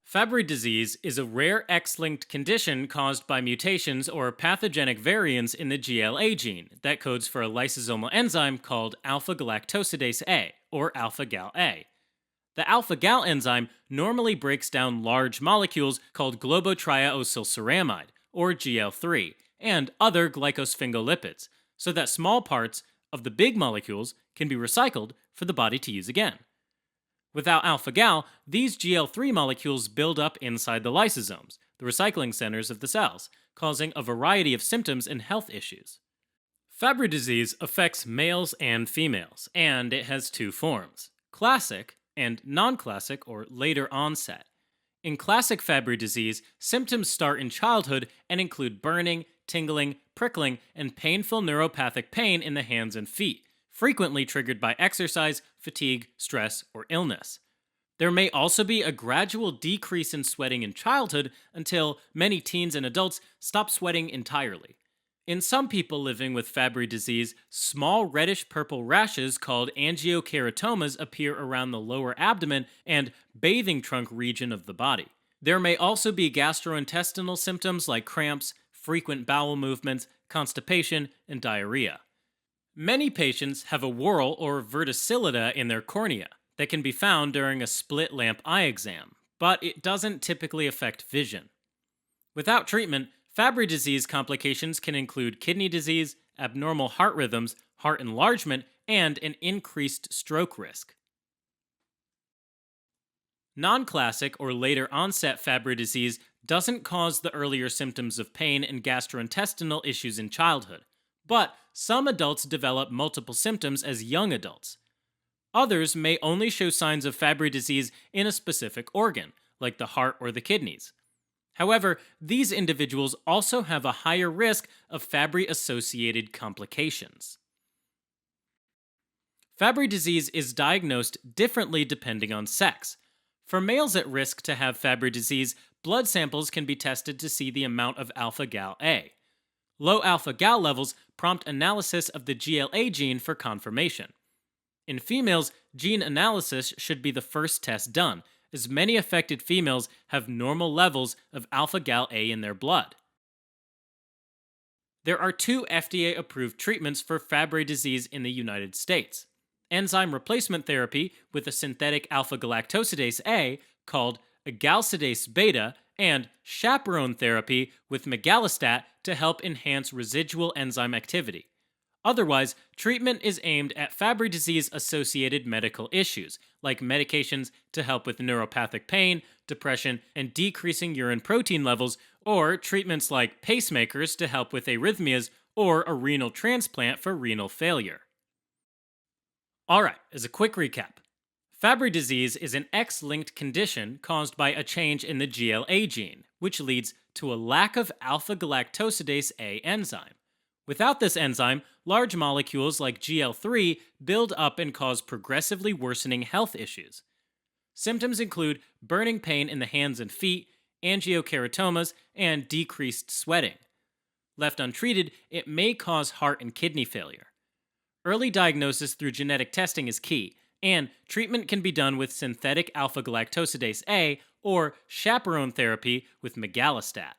Fabry disease is a rare X-linked condition caused by mutations or pathogenic variants in the GLA gene that codes for a lysosomal enzyme called alpha galactosidase A, or alpha Gal A. The alpha Gal enzyme normally breaks down large molecules called globotriaosylceramide, or GL3, and other glycosphingolipids, so that small parts of the big molecules can be recycled for the body to use again. Without alpha gal, these GL3 molecules build up inside the lysosomes, the recycling centers of the cells, causing a variety of symptoms and health issues. Fabry disease affects males and females, and it has two forms: classic and non classic or later onset. In classic Fabry disease, symptoms start in childhood and include burning, tingling, prickling, and painful neuropathic pain in the hands and feet, frequently triggered by exercise, fatigue, stress, or illness. There may also be a gradual decrease in sweating in childhood until many teens and adults stop sweating entirely. In some people living with Fabry disease, small reddish purple rashes called angiokeratomas appear around the lower abdomen and bathing trunk region of the body. There may also be gastrointestinal symptoms like cramps, frequent bowel movements, constipation, and diarrhea. Many patients have a whorl or verticillata in their cornea that can be found during a split lamp eye exam, but it doesn't typically affect vision. Without treatment, Fabry disease complications can include kidney disease, abnormal heart rhythms, heart enlargement, and an increased stroke risk. Non-classic or later onset Fabry disease doesn't cause the earlier symptoms of pain and gastrointestinal issues in childhood, but some adults develop multiple symptoms as young adults. Others may only show signs of Fabry disease in a specific organ, like the heart or the kidneys. However, these individuals also have a higher risk of Fabry-associated complications. Fabry disease is diagnosed differently depending on sex. For males at risk to have Fabry disease, blood samples can be tested to see the amount of alpha Gal A. Low alpha Gal levels prompt analysis of the GLA gene for confirmation. In females, gene analysis should be the first test done, as many affected females have normal levels of alpha Gal A in their blood. There are two FDA-approved treatments for Fabry disease in the United States: enzyme replacement therapy with a synthetic alpha galactosidase A called agalsidase beta, and chaperone therapy with migalastat to help enhance residual enzyme activity. Otherwise, treatment is aimed at Fabry disease-associated medical issues, like medications to help with neuropathic pain, depression, and decreasing urine protein levels, or treatments like pacemakers to help with arrhythmias, or a renal transplant for renal failure. Alright, as a quick recap, Fabry disease is an X-linked condition caused by a change in the GLA gene, which leads to a lack of alpha galactosidase A enzyme. Without this enzyme, large molecules like GL3 build up and cause progressively worsening health issues. Symptoms include burning pain in the hands and feet, angiokeratomas, and decreased sweating. Left untreated, it may cause heart and kidney failure. Early diagnosis through genetic testing is key, and treatment can be done with synthetic alpha galactosidase A or chaperone therapy with migalastat.